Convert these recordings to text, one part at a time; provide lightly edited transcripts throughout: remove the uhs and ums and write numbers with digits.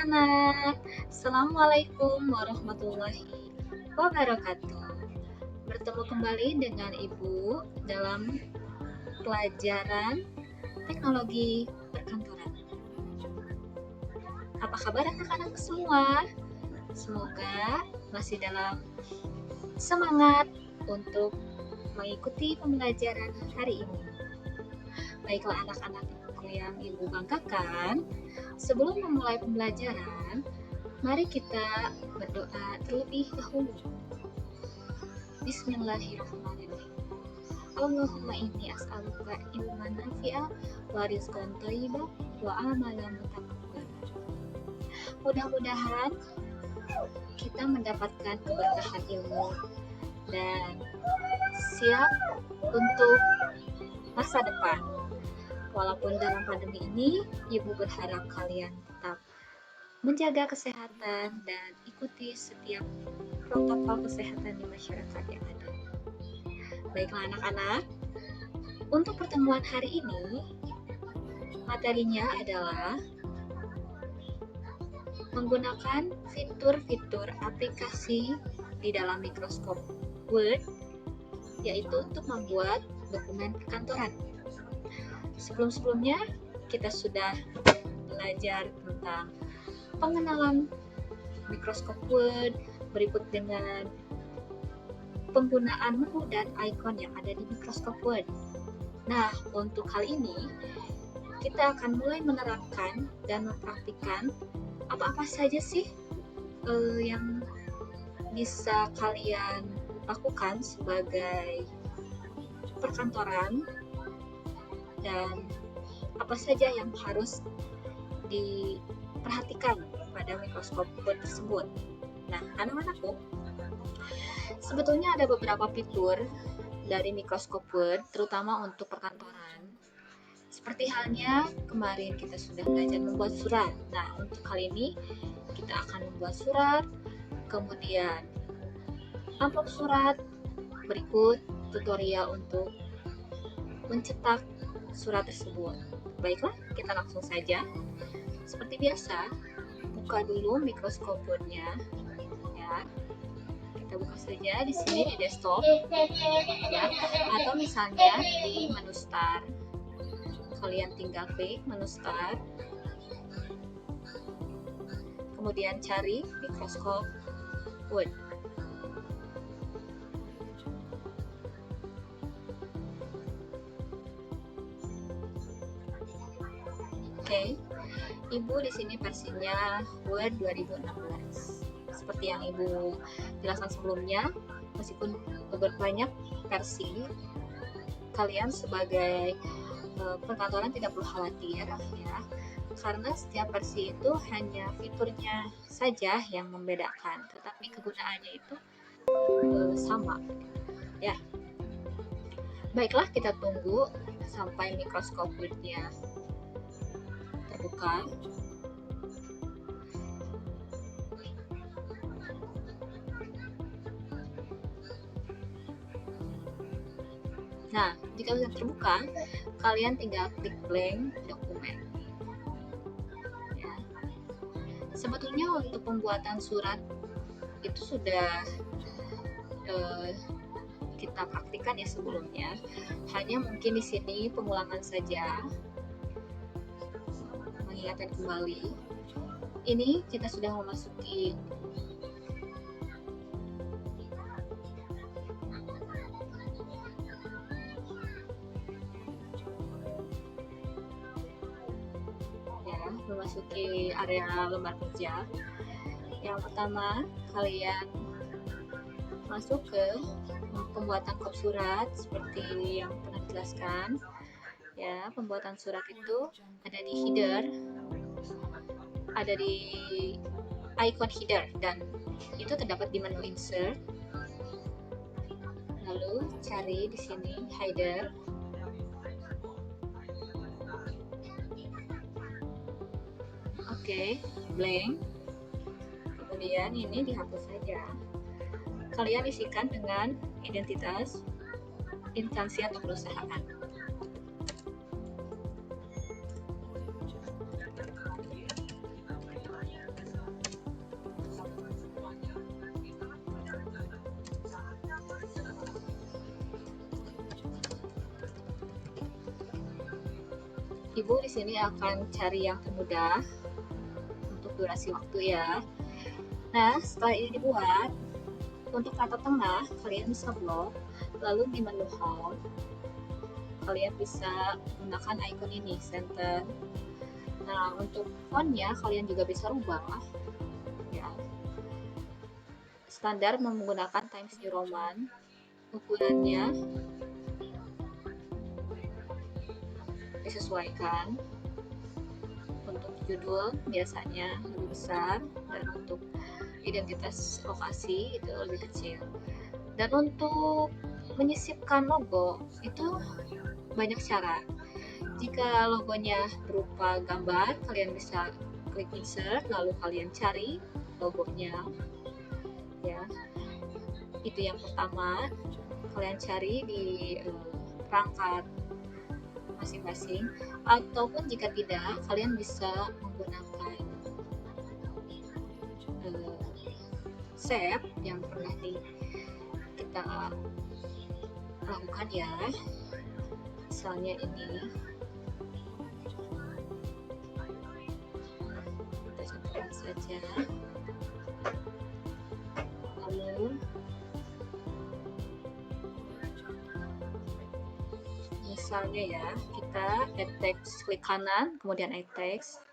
anak-anak, Assalamualaikum warahmatullahi wabarakatuh. Bertemu kembali dengan Ibu dalam pelajaran teknologi perkantoran. Apa kabar anak-anak semua? Semoga masih dalam semangat untuk mengikuti pembelajaran hari ini. Baiklah anak-anak yang Ibu banggakan, sebelum memulai pembelajaran, mari kita berdoa terlebih dahulu. Bismillahirrahmanirrahim. Allahumma inni as'aluka ilman nafi'a wa rizqan thayyiban wa amalan mutaqabbal. Mudah-mudahan kita mendapatkan keberkahan ilmu dan siap untuk masa depan. Walaupun dalam pandemi ini, Ibu berharap kalian tetap menjaga kesehatan dan ikuti setiap protokol kesehatan di masyarakat yang ada. Baiklah anak-anak, untuk pertemuan hari ini, materinya adalah menggunakan fitur-fitur aplikasi di dalam Microsoft Word, yaitu untuk membuat dokumen perkantoran. Sebelum-sebelumnya kita sudah belajar tentang pengenalan Microsoft Word, berikut dengan penggunaan menu dan icon yang ada di Microsoft Word. Nah, untuk kali ini kita akan mulai menerapkan dan mempraktikkan apa-apa saja sih yang bisa kalian lakukan sebagai perkantoran dan apa saja yang harus diperhatikan pada Microsoft Word tersebut. Nah, anak-anakku, sebetulnya ada beberapa fitur dari Microsoft Word, terutama untuk perkantoran. Seperti halnya kemarin kita sudah belajar membuat surat. Nah, untuk kali ini kita akan membuat surat, kemudian amplop surat, berikut tutorial untuk mencetak surat tersebut. Baiklah, kita langsung saja. Seperti biasa, buka dulu Microsoft Word-nya, ya. Kita buka saja di sini di desktop, ya. Atau misalnya di menu Start, kalian tinggal klik menu Start, kemudian cari Microsoft Word. Oke, Ibu di sini versinya Word 2016. Seperti yang Ibu jelaskan sebelumnya, meskipun banyak versi, kalian sebagai perkantoran tidak perlu khawatir ya, karena setiap versi itu hanya fiturnya saja yang membedakan, tetapi kegunaannya itu sama ya. Baiklah, kita tunggu sampai Microsoft Word-nya terbuka. Nah, jika sudah terbuka, kalian tinggal klik blank dokumen. Ya. Sebetulnya untuk pembuatan surat itu sudah kita praktikkan ya sebelumnya. Hanya mungkin di sini pengulangan saja, mengingatkan kembali. Ini kita sudah memasuki area lembar kerja. Yang pertama, kalian masuk ke pembuatan kop surat seperti yang pernah dijelaskan. Ya, pembuatan surat itu ada di header, ada di icon header, dan itu terdapat di menu insert. Lalu cari di sini header. Oke, blank. Kemudian ini dihapus saja. Kalian isikan dengan identitas instansi atau perusahaan. Ibu di sini akan cari yang termudah untuk durasi waktu ya. Nah, setelah ini dibuat, untuk kata tengah kalian bisa blok, lalu di menu home kalian bisa menggunakan icon ini, center. Nah, untuk fontnya kalian juga bisa rubah ya. Standar menggunakan Times New Roman, ukurannya disesuaikan. Untuk judul biasanya lebih besar, dan untuk identitas lokasi itu lebih kecil. Dan untuk menyisipkan logo itu banyak cara. Jika logonya berupa gambar, kalian bisa klik insert, lalu kalian cari logonya ya. Itu yang pertama, kalian cari di perangkat masing-masing, ataupun jika tidak kalian bisa menggunakan save yang pernah kita lakukan ya. Misalnya ini kita contohkan saja, lalu misalnya ya, kita add text, klik kanan kemudian add text,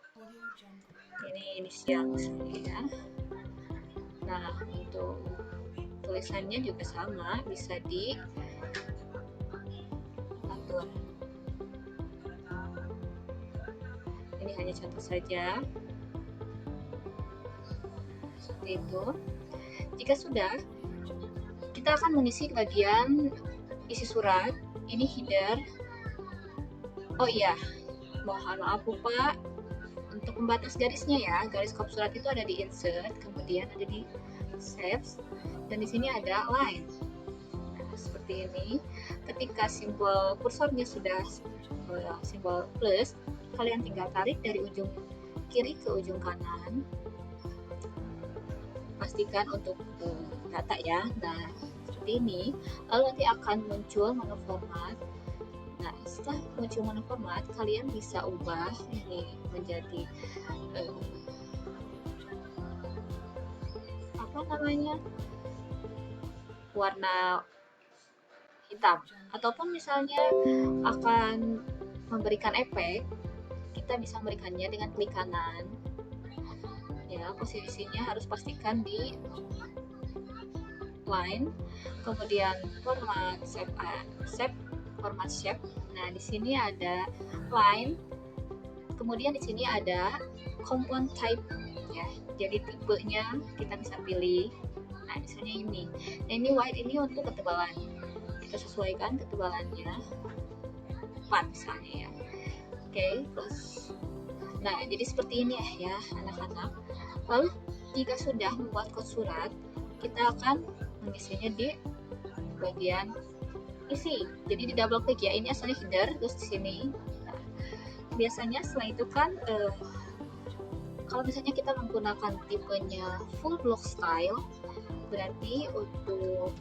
ini inisial misalnya ya. Nah, untuk tulisannya juga sama, bisa diatur. Ini hanya contoh saja, seperti itu. Jika sudah, kita akan mengisi bagian isi surat. Ini header. Oh iya, mohon maaf lupa untuk pembatas garisnya ya. Garis kop surat itu ada di insert, kemudian ada di save, dan di sini ada line. Nah, seperti ini. Ketika simbol kursornya sudah simbol plus, kalian tinggal tarik dari ujung kiri ke ujung kanan. Pastikan untuk data ya. Nah, seperti ini. Lalu nanti akan muncul menu format. Nah, setelah muncul menu format, kalian bisa ubah ini menjadi apa namanya, warna hitam, ataupun misalnya akan memberikan efek, kita bisa memberikannya dengan klik kanan ya. Posisinya harus pastikan di line, kemudian format shape, format shape. Nah, di sini ada line, kemudian di sini ada compound type ya. Jadi tipenya kita bisa pilih. Nah, misalnya ini. Nah, ini white, ini untuk ketebalan. Kita sesuaikan ketebalannya 4 misalnya ya. Oke, terus nah, jadi seperti ini ya anak-anak. Lalu jika sudah membuat kod surat, kita akan mengisinya di bagian isi. Jadi di double klik ya. Ini asalnya header, terus di sini. Nah, biasanya setelah itu kan kalau misalnya kita menggunakan tipenya full block style, berarti untuk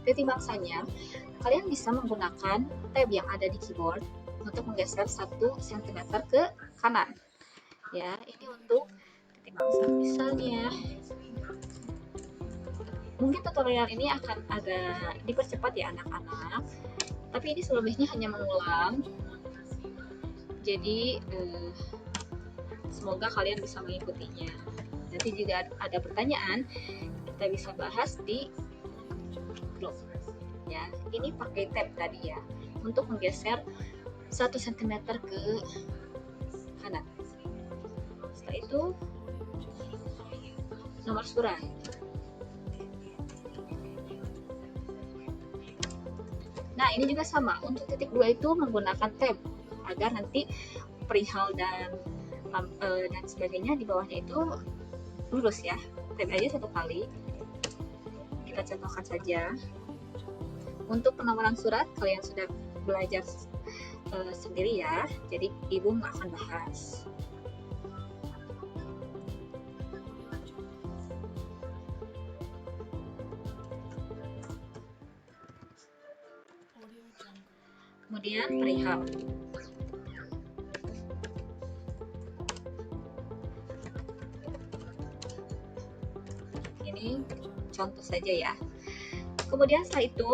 titik bangsanya kalian bisa menggunakan tab yang ada di keyboard untuk menggeser 1 cm ke kanan ya. Ini untuk titik bangsa. Misalnya mungkin tutorial ini akan agak dipercepat ya anak-anak, tapi ini selebihnya hanya mengulang. Jadi semoga kalian bisa mengikutinya. Nanti jika ada pertanyaan, kita bisa bahas di grup ya. Ini pakai tab tadi ya, untuk menggeser 1 cm ke kanan. Setelah itu nomor surat. Nah, ini juga sama. Untuk titik 2 itu menggunakan tab agar nanti perihal dan sebagainya di bawahnya itu lurus ya. Tab aja 1 kali. Kita contohkan saja. Untuk penomoran surat kalian sudah belajar sendiri ya. Jadi ibu nggak akan bahas. Kemudian perihal. ini contoh saja ya. Kemudian setelah itu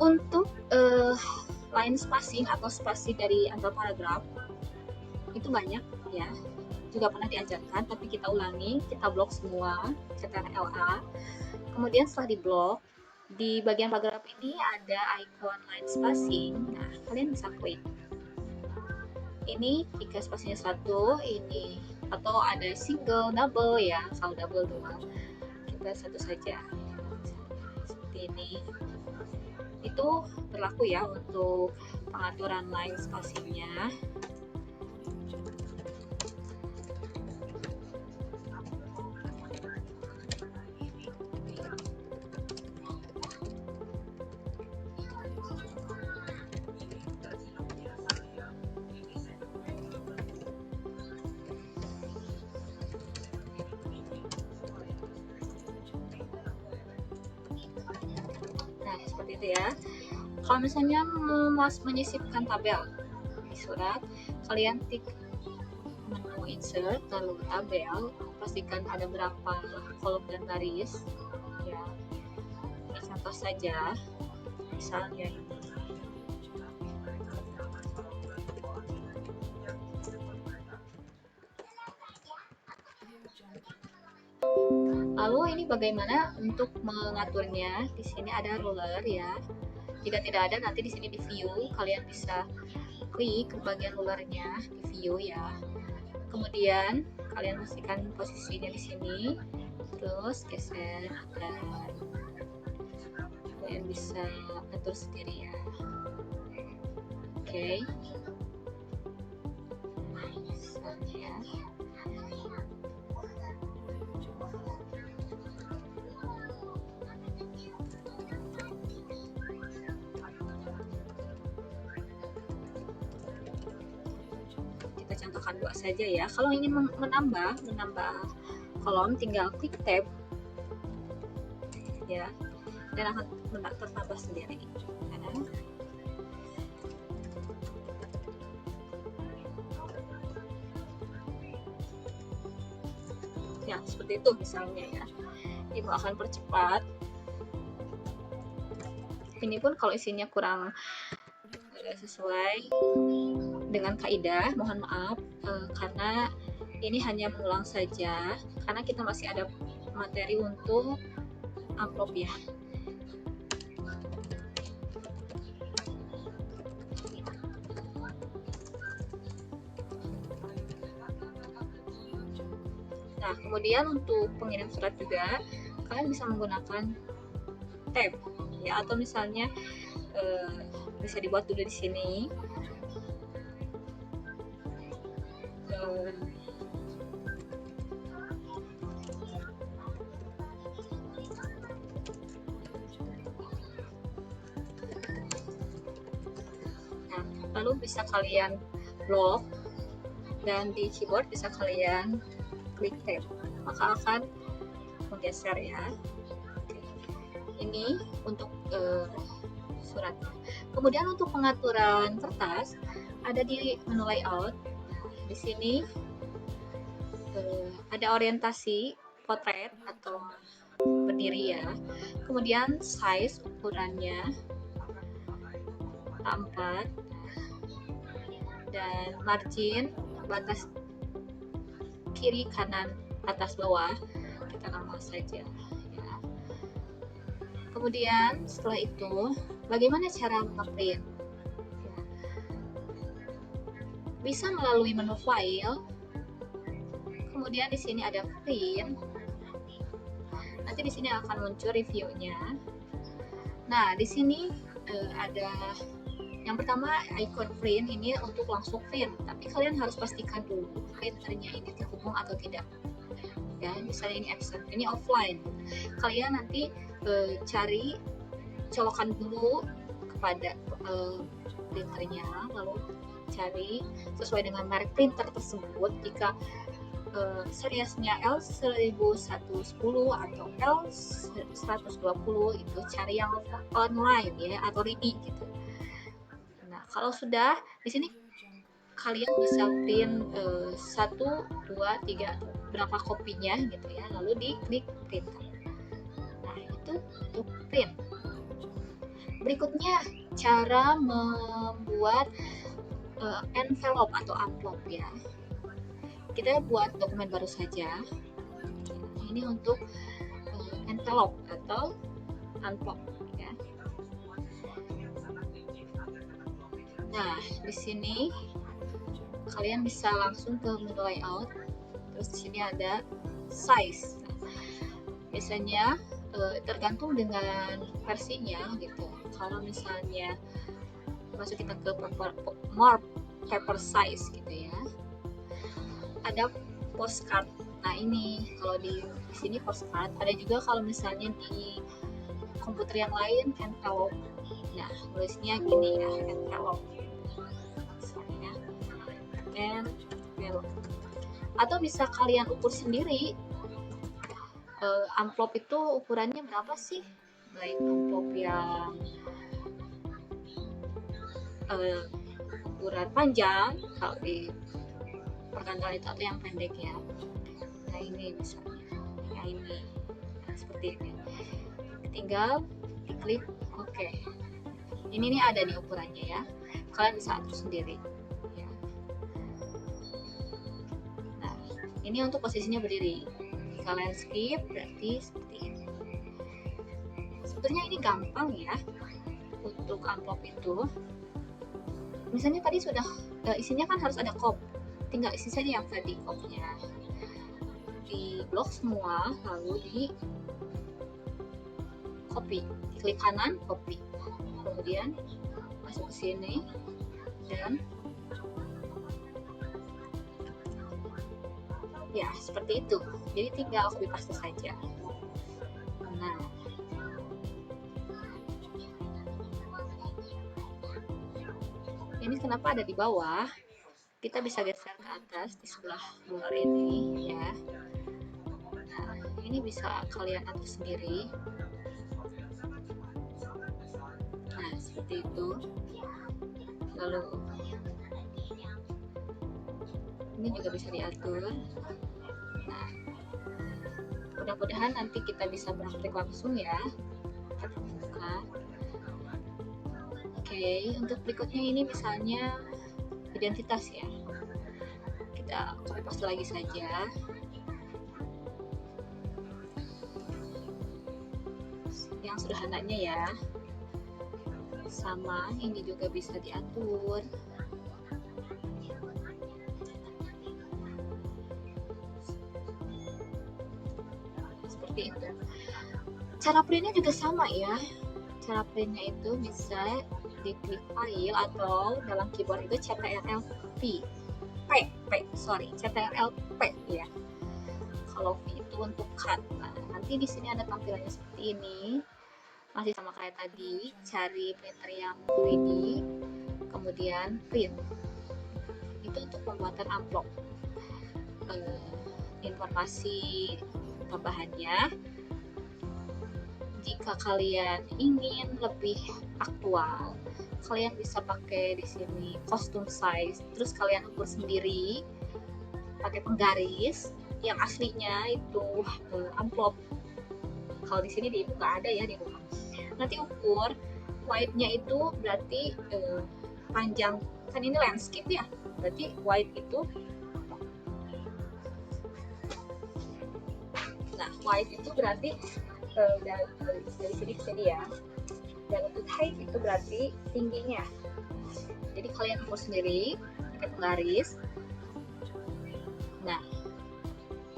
untuk line spacing atau spasi dari antar paragraf itu banyak ya, juga pernah diajarkan, tapi kita ulangi, kita blok semua, CTRL-A. Kemudian setelah di blok, di bagian paragraf ini ada icon line spacing. Nah, kalian bisa klik. Ini jika spasinya satu, ini atau ada single, double ya. Kalau double dua, kita satu saja. Seperti ini. Itu berlaku ya untuk pengaturan line spacingnya. Nah, seperti itu ya. Kalau misalnya mau menyisipkan tabel di surat, kalian tik menu insert, lalu tabel, pastikan ada berapa kolom dan baris. Ya, ini contoh saja, misalnya ini. Lalu ini bagaimana untuk mengaturnya? Di sini ada ruler ya. Jika tidak ada, nanti di sini di view kalian bisa klik ke bagian rulernya di view ya. Kemudian kalian pastikan posisinya di sini, terus geser dan kalian bisa atur sendiri ya. Oke. Misalnya kita contohkan dua saja ya. Kalau ingin menambah kolom, tinggal klik tab ya, dan akan tertambah sendiri. Ya, seperti itu misalnya ya. Ibu akan percepat. Ini pun kalau isinya kurang sesuai dengan kaidah, mohon maaf, karena ini hanya mengulang saja, karena kita masih ada materi untuk amplop ya. Nah, kemudian untuk pengirim surat juga kalian bisa menggunakan tab ya, atau misalnya bisa dibuat dulu di sini. Nah, lalu bisa kalian blok, dan di keyboard bisa kalian klik tab, maka akan menggeser ya. Ini untuk surat. Kemudian untuk pengaturan kertas ada di menu layout. Di sini ada orientasi potret atau berdiri ya. Kemudian size ukurannya A4 dan margin batas kiri kanan atas bawah kita normal saja ya. Kemudian setelah itu bagaimana cara ngeprint ya. Bisa melalui menu file, kemudian di sini ada print, nanti di sini akan muncul reviewnya. Nah, di sini ada Yang pertama icon print ini untuk langsung print, tapi kalian harus pastikan dulu printernya ini terhubung atau tidak. Ya, misalnya ini absent, ini offline. Kalian nanti cari, colokan dulu kepada printernya, lalu cari sesuai dengan merek printer tersebut. Jika seriesnya L1110 atau L120 itu cari yang online ya, atau ready gitu. Nah, kalau sudah di sini kalian bisa print 1, 2, 3 berapa kopinya gitu ya, lalu diklik print. Nah, itu untuk print. Berikutnya cara membuat envelope atau amplop ya. Kita buat dokumen baru saja. Ini untuk envelope atau amplop ya. Nah, di sini kalian bisa langsung ke menu layout. Terus di sini ada size. Biasanya tergantung dengan versinya gitu. Kalau misalnya masuk kita ke more paper size gitu ya, ada postcard. Nah, ini kalau di sini postcard. Ada juga kalau misalnya di komputer yang lain envelope. Nah, tulisnya gini ya, envelope. Misalnya envelope. Atau bisa kalian ukur sendiri. Amplop itu ukurannya berapa sih? Baik amplop yang ukuran panjang, kalau di perkantoran itu, atau yang pendek ya. Nah, ini misalnya yang ini, nah, seperti ini. Tinggal diklik oke. Ini nih ada nih ukurannya ya, kalian bisa atur sendiri ya. Nah, ini untuk posisinya berdiri. Kalian skip berarti seperti ini. Sebenarnya ini gampang ya untuk amplop itu. Misalnya tadi sudah isinya kan harus ada kop, tinggal isi saja yang tadi kopnya, di blok semua, lalu di copy, klik kanan copy, kemudian masuk ke sini dan ya seperti itu. Jadi tinggal copy paste saja. Nah, ini kenapa ada di bawah, kita bisa geser ke atas di sebelah luar ini ya. Nah, ini bisa kalian atur sendiri. Nah, seperti itu. Lalu ini juga bisa diatur. Nah, mudah-mudahan nanti kita bisa praktik langsung ya. Buka. Oke, untuk berikutnya ini misalnya identitas ya. Kita copy paste lagi saja. Yang sederhananya ya. Sama, ini juga bisa diatur. Seperti itu. Cara printnya juga sama ya. Cara printnya itu bisa diklik file atau dalam keyboard itu CTRL-P. CTRL-P ya. Kalau V itu untuk cut. Nah, nanti di sini ada tampilannya seperti ini. Masih sama kayak tadi, cari printer yang ready, kemudian print. Itu untuk pembuatan amplop. Informasi tambahannya, jika kalian ingin lebih aktual, kalian bisa pakai di sini custom size, terus kalian ukur sendiri pakai penggaris. Yang aslinya itu amplop. Kalau di sini di ibu nggak ada ya di rumah. Nanti ukur wide-nya itu berarti panjang, kan ini landscape ya, berarti wide itu, nah wide itu berarti dari sini ke sini ya, dan untuk height itu berarti tingginya. Jadi kalian ukur sendiri pakai penggaris. Nah,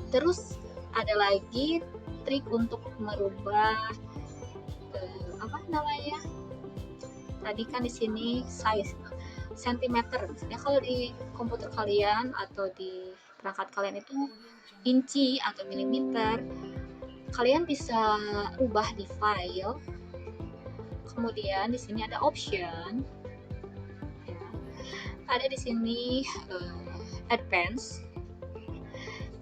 terus ada lagi trik untuk merubah apa namanya, Tadi kan di sini size sentimeter. Misalnya kalau di komputer kalian atau di perangkat kalian itu inci atau milimeter, kalian bisa ubah di file. Kemudian di sini ada option. Ya. Ada di sini advance.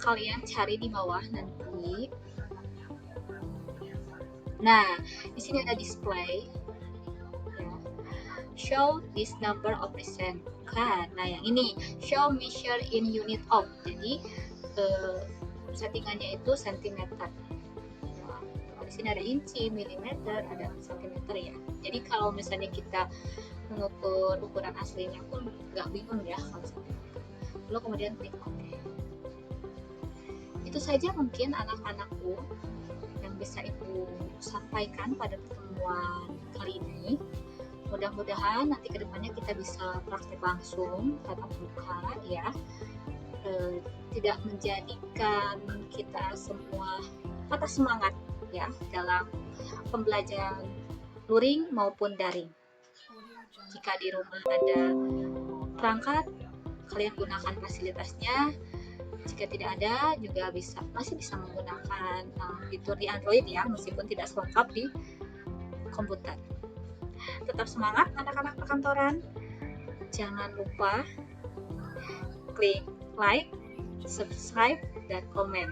Kalian cari di bawah nanti. Nah, di sini ada display. Ya. Show this number of percent. Nah, yang ini show measure in unit of. Jadi settingannya itu sentimeter. Nah, di sini ada inci, milimeter, ada sentimeter ya. Jadi kalau misalnya kita mengukur ukuran aslinya pun nggak bingung ya kalau sentimeter. Lalu kemudian klik OK. Itu saja mungkin anak-anakku yang bisa Ibu sampaikan pada pertemuan kali ini. Mudah-mudahan nanti kedepannya kita bisa praktek langsung tatap muka ya, tidak menjadikan kita semua patah semangat ya dalam pembelajaran luring maupun daring. Jika di rumah ada perangkat, kalian gunakan fasilitasnya. Jika tidak ada, juga masih bisa menggunakan fitur di Android ya, meskipun tidak selengkap di komputer. Tetap semangat anak-anak perkantoran. Jangan lupa klik like, subscribe, dan komen.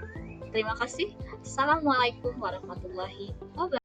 Terima kasih. Assalamualaikum warahmatullahi wabarakatuh.